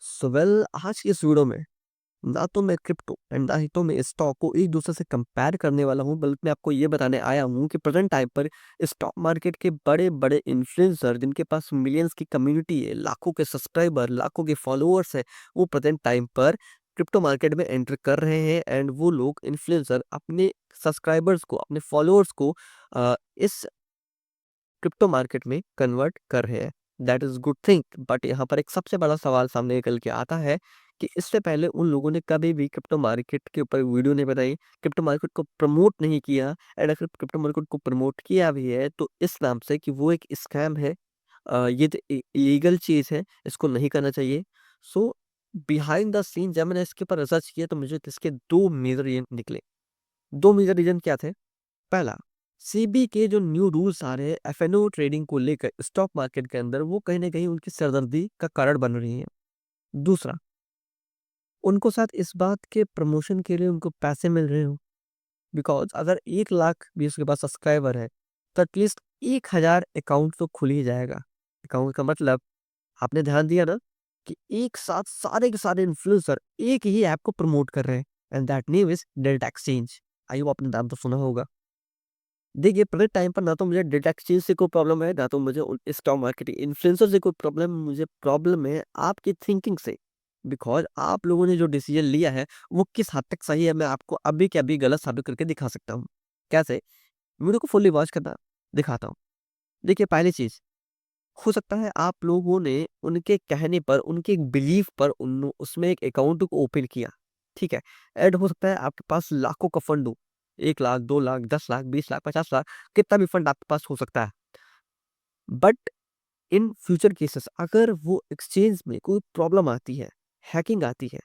आज की इस वीडियो में ना तो मैं क्रिप्टो एंड ना ही तो मैं स्टॉक को एक दूसरे से कंपेयर करने वाला हूँ, बल्कि मैं आपको ये बताने आया हूँ कि प्रेजेंट टाइम पर स्टॉक मार्केट के बड़े बड़े इन्फ्लुएंसर जिनके पास मिलियंस की कम्युनिटी है, लाखों के सब्सक्राइबर, लाखों के फॉलोअर्स है, वो प्रेजेंट टाइम पर क्रिप्टो मार्केट में एंटर कर रहे हैं। एंड वो लोग इन्फ्लुएंसर अपने सब्सक्राइबर्स को, अपने फॉलोअर्स को इस क्रिप्टो मार्केट में कन्वर्ट कर रहे हैं। That is good thing, but यहाँ पर एक सबसे बड़ा सवाल सामने निकल के आता है कि इससे पहले उन लोगों ने कभी भी क्रिप्टो मार्केट के ऊपर वीडियो नहीं बनाई, क्रिप्टो मार्केट को प्रमोट नहीं किया। एंड अगर क्रिप्टो मार्केट को प्रमोट किया भी है तो इस नाम से कि वो एक स्कैम है। ये तो इलीगल चीज है, इसको नहीं करना चाहिए। सो बिहाइंड द सीन जब मैंने इसके ऊपर रिसर्च किया तो मुझे इसके दो मेजर रीजन निकले। दो मेजर रीजन क्या थे? पहला, सेबी के जो न्यू रूल्स आ रहे हैं एफएनओ ट्रेडिंग को लेकर स्टॉक मार्केट के अंदर, वो कहीं ना कहीं उनकी सरदर्दी का कारण बन रही है। दूसरा, उनको साथ इस बात के प्रमोशन के लिए उनको पैसे मिल रहे हो, बिकॉज अगर 1 लाख भी उसके पास सब्सक्राइबर है तो एटलीस्ट 1,000 अकाउंट तो खुल ही जाएगा। अकाउंट का मतलब, आपने ध्यान दिया ना कि एक साथ सारे के सारे इन्फ्लुएंसर एक ही ऐप को प्रमोट कर रहे हैं, and that name is delta exchange. आइए, आपने नाम तो सुना होगा। देखिए, प्रेजेंट टाइम पर ना तो मुझे डेटा एक्सचेंज से कोई प्रॉब्लम है, ना तो मुझे स्टॉक मार्केट इन्फ्लुएंसर से कोई प्रॉब्लम। मुझे प्रॉब्लम है आपकी थिंकिंग से, बिकॉज आप लोगों ने जो डिसीजन लिया है वो किस हद तक सही है, मैं आपको अभी के अभी गलत साबित करके दिखा सकता हूँ। कैसे? वीडियो को फुल्ली वॉच करना, दिखाता हूँ। देखिए, पहली चीज, हो सकता है आप लोगों ने उनके कहने पर, उनके बिलीफ पर उसमें एक अकाउंट को ओपन किया, ठीक है। ऐड हो सकता है आपके पास लाखों का फंड हो, 1 लाख, 2 लाख, 10 लाख, 20 लाख, 50 लाख, कितना भी फंड आपके पास हो सकता है। बट इन फ्यूचर केसेस अगर वो एक्सचेंज में कोई प्रॉब्लम आती है, हैकिंग आती है,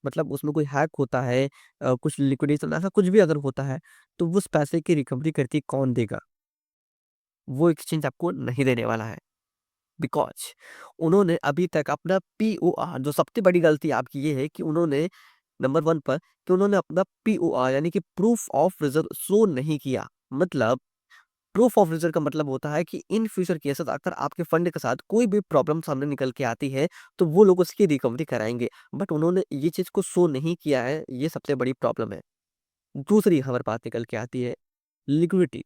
मतलब उसमें कोई हैक होता है, कुछ लिक्विडेशन ऐसा कुछ भी अगर होता है, तो उस पैसे की रिकवरी करके कौन देगा? वो एक्सचेंज आपको नहीं देने वाला है, बिकॉज उन्होंने अभी तक अपना पीओआर, जो सबसे बड़ी गलती आपकी ये है कि उन्होंने नंबर वन पर, कि उन्होंने अपना पीओआर यानी कि प्रूफ ऑफ रिजर्व शो नहीं किया। मतलब प्रूफ ऑफ रिजर्व का मतलब होता है कि इन फ्यूचर केसेस अगर आपके फंड के साथ कोई भी प्रॉब्लम सामने निकल के आती है तो वो लोग उसकी रिकवरी कराएंगे, बट उन्होंने ये चीज को शो नहीं किया है। ये सबसे बड़ी प्रॉब्लम है। दूसरी हमारे बात निकल के आती है लिक्विडिटी।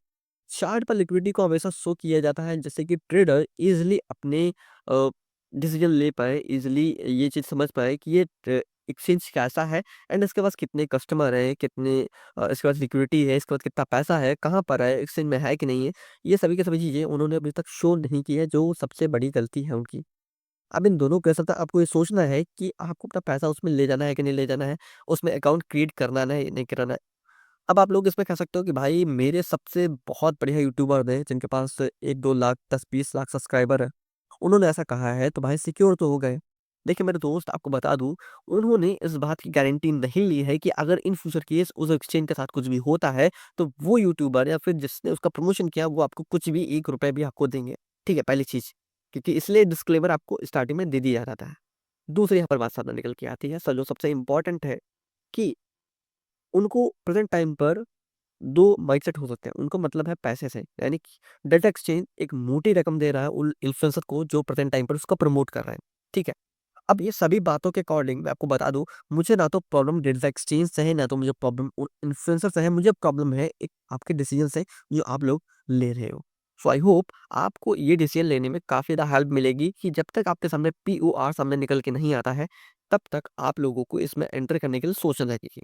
चार्ट पर लिक्विडिटी को हमेशा शो किया जाता है, जैसे कि ट्रेडर इजीली अपने डिसीजन ले पाए, इजीली ये चीज समझ पाए कि ये एक्सचेंज कैसा है, एंड इसके पास कितने कस्टमर है, कितने इसके पास लिक्विडिटी है, इसके पास कितना पैसा है, कहाँ पर है, एक्सचेंज में है कि नहीं है। ये सभी की सभी चीजें उन्होंने अभी तक शो नहीं की है, जो सबसे बड़ी गलती है उनकी। अब इन दोनों के साथ आपको ये सोचना है कि आपको अपना पैसा उसमें ले जाना है कि नहीं ले जाना है, उसमें अकाउंट क्रिएट करना है या नहीं कराना है। अब आप लोग इसमें कह सकते हो कि भाई मेरे सबसे बहुत बढ़िया यूट्यूबर हैं जिनके पास 1-2 लाख, 10-20 लाख सब्सक्राइबर है, उन्होंने ऐसा कहा है तो भाई सिक्योर तो हो गए। देखिए मेरे दोस्त, आपको बता दूं, उन्होंने इस बात की गारंटी नहीं ली है कि अगर इन फ्यूचर केस उस एक्सचेंज के साथ कुछ भी होता है तो वो यूट्यूबर या फिर जिसने उसका प्रमोशन किया वो आपको कुछ भी 1 रुपए भी आपको देंगे। ठीक है, पहली चीज, क्योंकि इसलिए डिस्क्लेमर आपको स्टार्टिंग में दे दिया जाता है। दूसरी यहाँ पर बात सामने निकल के आती है, सर जो सबसे इंपॉर्टेंट है कि उनको प्रेजेंट टाइम पर 2 माइंडसेट हो सकते हैं। उनको मतलब है पैसे से, यानी कि डेल्टा एक्सचेंज एक मोटी रकम दे रहा है उन इन्फ्लुएंसर को जो प्रेजेंट टाइम पर उसको प्रमोट कर रहे हैं। ठीक है? अब ये सभी बातों के अकॉर्डिंग मैं आपको बता दूँ, मुझे ना तो प्रॉब्लम डेल्टा एक्सचेंज से है, ना तो मुझे प्रॉब्लम उन इन्फ्लुएंसर से है। मुझे प्रॉब्लम है एक आपके डिसीजन से जो आप लोग ले रहे हो। सो आई होप आपको ये डिसीजन लेने में काफ़ी ज़्यादा हेल्प मिलेगी कि जब तक आपके सामने पीओआर सामने निकल के नहीं आता है, तब तक आप लोगों को इसमें एंटर करने के लिए सोचना चाहिए।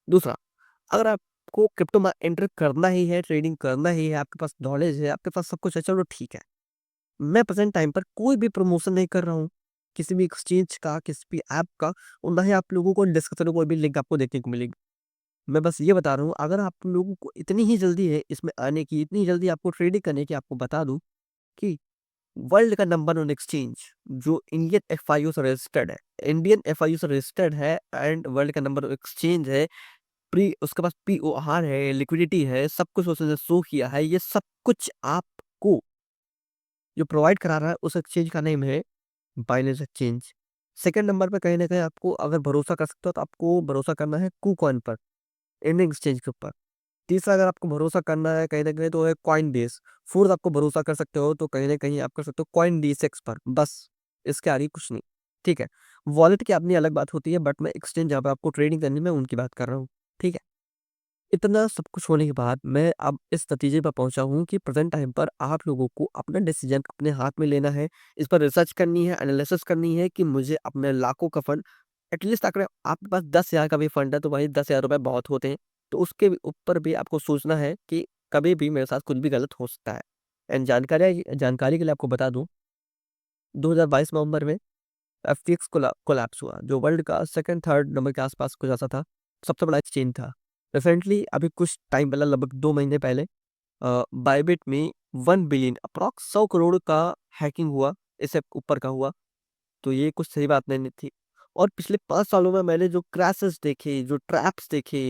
दूसरा, अगर आपको क्रिप्टो में एंटर करना ही है, ट्रेडिंग करना ही है, आपके पास नॉलेज है, आपके पास सब कुछ है, चलो ठीक है। मैं प्रेज़ेंट टाइम पर कोई भी प्रमोशन नहीं कर रहा हूँ, किसी भी एक्सचेंज का, किसी भी ऐप का, और ना ही आप लोगों को डिस्क्रिप्शन में कोई भी लिंक आपको देखने को मिलेगी। मैं बस ये बता रहा हूँ, अगर आप लोगों को इतनी ही जल्दी है इसमें आने की, इतनी जल्दी आपको ट्रेडिंग करने की, आपको बता दूँ कि वर्ल्ड का नंबर 1 एक्सचेंज जो इंडियन एफआईओ से रजिस्टर्ड है, इंडियन एफआईओ से रजिस्टर्ड है, एंड वर्ल्ड का नंबर 1 एक्सचेंज है, प्री उसके पास पीओआर है, लिक्विडिटी है, सब कुछ उसने शो किया है। ये सब कुछ आपको जो प्रोवाइड करा रहा है उस एक्सचेंज का नेम है बाइनेंस एक्सचेंज। सेकंड नंबर पे कहीं न कहीं आपको अगर भरोसा कर सकते हो तो आपको भरोसा करना है कुकॉइन पर, इंडियन एक्सचेंज के ऊपर। तीसरा अगर आपको भरोसा करना है कहीं न कहीं तो है कॉइनबेस। फोर्थ आपको भरोसा कर सकते हो तो कहीं न कहीं आप कर सकते हो कॉइनडीसेक्स पर, बस इसके आगे कुछ नहीं। ठीक है? वॉलेट की अपनी अलग बात होती है, बट मैं एक्सचेंज जहाँ पे आपको ट्रेडिंग करनी है, मैं उनकी बात कर रहा हूँ, ठीक है? इतना सब कुछ होने के बाद मैं अब इस नतीजे पर पहुँचा हूँ कि प्रेज़ेंट टाइम पर आप लोगों को अपना डिसीज़न अपने हाथ में लेना है, इस पर रिसर्च करनी है, एनालिसिस करनी है कि मुझे अपने लाखों का फंड एटलीस्ट अगर आपके पास 10,000 का भी फंड है, तो भाई ₹10,000 बहुत होते हैं। तो उसके भी ऊपर भी आपको सोचना है कि कभी भी मेरे साथ कुछ भी गलत हो सकता है। एंड जानकारी के लिए आपको बता दूँ, 2022 नवंबर में एफटीएक्स कोलैप्स हुआ, जो वर्ल्ड का सेकंड, थर्ड नंबर के आस-पास कुछ ऐसा था। सबसे बड़ा एक्सचेंज था। रिसेंटली अभी कुछ टाइम पहले लगभग 2 महीने पहले बायबिट में 1 बिलियन अप्रॉक्स 100 करोड़ का हैकिंग हुआ, इससे ऊपर का हुआ। तो ये कुछ सही बात नहीं थी। और पिछले 5 सालों में मैंने जो क्रैशेस देखे, जो ट्रैप्स देखे,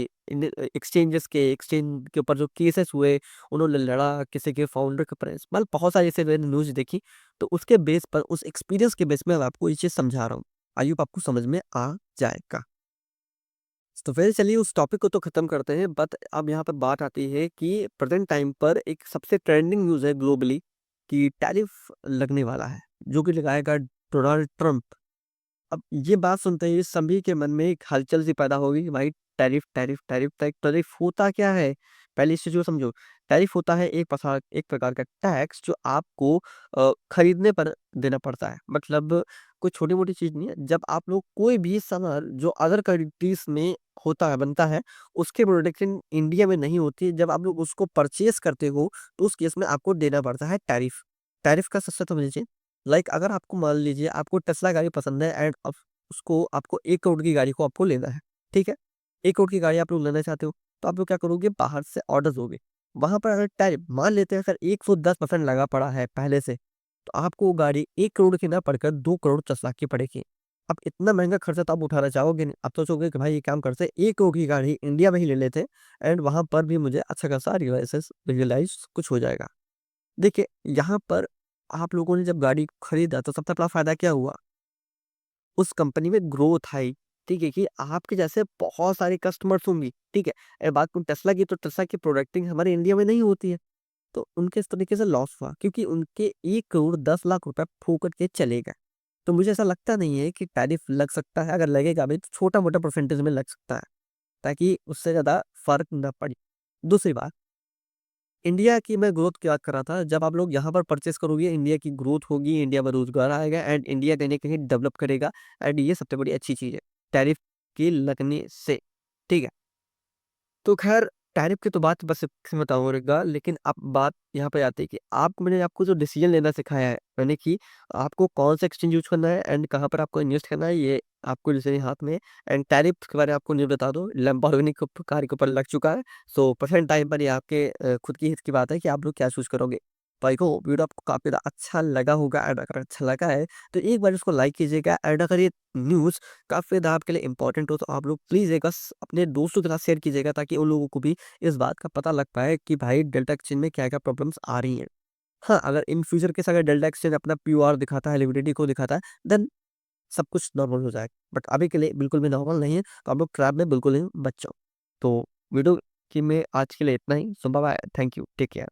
एक्सचेंज के ऊपर जो केसेस हुए, उन्होंने लड़ा, किसी के फाउंडर के प्रेस मतलब बहुत सारी ऐसे मैंने न्यूज़ देखी, तो उसके बेस पर, उस एक्सपीरियंस के बेस में मैं आपको ये चीज़ समझा रहा हूँ। आई होप आपको समझ में आ जाएगा। तो फिर चलिए उस टॉपिक को तो खत्म करते हैं, बट अब यहाँ पे बात आती है कि प्रेज़ेंट टाइम पर एक सबसे ट्रेंडिंग न्यूज़ है ग्लोबली कि टैरिफ लगने वाला है, जो कि लगाएगा डोनाल्ड ट्रम्प। अब ये बात सुनते ही सभी के मन में एक हलचल सी पैदा होगी कि भाई tariff tariff tariff tariff tariff होता क्या है? पहले इस चीज़ को समझो। टैरिफ होता है एक प्रकार का टैक्स जो आपको खरीदने पर देना पड़ता है। मतलब कोई छोटी-मोटी चीज़ नहीं है। जब आप लोग कोई भी सामान जो अदर कंट्रीज़ में होता है, बनता है, उसकी प्रोडक्शन इंडिया में नहीं होती है, जब आप लोग उसको परचेज़ करते हो, तो उस केस में आपको देना पड़ता है टैरिफ। टैरिफ का सच समझिए, लाइक अगर आपको मान लीजिए आपको टेस्ला गाड़ी पसंद है एंड अब उसको आपको 1 करोड़ की गाड़ी को आपको लेना है, ठीक है? 1 करोड़ की गाड़ी आप लोग लेना चाहते हो, तो आप लोग क्या करोगे, बाहर से ऑर्डर दोगे। वहाँ पर अगर टैरिफ मान लेते हैं अगर 110% लगा पड़ा है पहले से, तो आपको वो गाड़ी 1 करोड़ की ना पड़कर 2 करोड़ 10 लाख की पड़ेगी। अब इतना महँगा खर्चा तो आप उठाना चाहोगे नहीं, आप सोचोगे कि भाई ये काम करते हैं 1 करोड़ की गाड़ी इंडिया में ही ले लेते हैं एंड वहाँ पर भी मुझे अच्छा खासा रियलाइज़ कुछ हो जाएगा। देखिए, यहाँ पर आप लोगों ने जब गाड़ी खरीदा तो सबसे बड़ा फ़ायदा क्या हुआ? उस कंपनी में ग्रोथ आई, ठीक है? कि आपके जैसे बहुत सारे कस्टमर्स होंगी, ठीक है? बात करूँ टेस्ला की, तो टेस्ला की प्रोडक्टिंग हमारे इंडिया में नहीं होती है, तो उनके इस तरीके से लॉस हुआ क्योंकि उनके 1 करोड़ 10 लाख रुपए फूँक के चले गए। तो मुझे ऐसा लगता नहीं है कि टैरिफ लग सकता है, अगर लगेगा भी तो छोटा-मोटा परसेंटेज में लग सकता है, ताकि उससे ज़्यादा फ़र्क ना पड़े। दूसरी बात, इंडिया की मैं ग्रोथ की बात कर रहा था, जब आप लोग यहाँ पर परचेज़ करोगे, इंडिया की ग्रोथ होगी, इंडिया में रोज़गार आएगा एंड इंडिया कहीं न कहीं डेवलप करेगा एंड ये सबसे बड़ी अच्छी चीज़ है, टैरिफ के लगने से, ठीक है? तो ख़ैर टैरिफ की तो बात बस सीमित रहेगा, लेकिन अब बात यहाँ पे आती है कि मैंने आपको जो डिसीज़न लेना सिखाया है, यानी कि आपको कौन सा एक्सचेंज यूज़ करना है एंड कहाँ पर आपको इन्वेस्ट करना है, ये आपको डिसीज़न हाथ में है एंड टैरिफ के बारे में आपको न्यूज़ बता दूँ, लैम्बोर्गिनी को कार के ऊपर लग चुका है। सो प्रेज़ेंट टाइम पर ये आपके खुद की हित की बात है कि आप लोग क्या चूज़ करोगे। तो आई होप वीडियो आपको काफ़ी ज़्यादा अच्छा लगा होगा एंड अगर अच्छा लगा है, तो एक बार इसको लाइक कीजिएगा एंड अगर ये न्यूज़ काफ़ी ज़्यादा आपके लिए इम्पोर्टेंट हो तो आप लोग प्लीज़ एक बस अपने दोस्तों के साथ शेयर कीजिएगा ताकि उन लोगों को भी इस बात का पता लग पाए कि भाई डेल्टा एक्सचेंज में क्या-क्या प्रॉब्लम्स आ रही हैं। हाँ, अगर इन फ्यूचर केस अगर डेल्टा एक्सचेंज अपना प्यूआर दिखाता है, लिक्विडिटी को दिखाता है, देन सब कुछ नॉर्मल हो जाएगा। बट अभी के लिए बिल्कुल भी नॉर्मल नहीं है, तो आप लोग ट्रैप में बिल्कुल ही बच जाओ। तो वीडियो की में आज के लिए इतना ही। So bye bye, thank you, take care.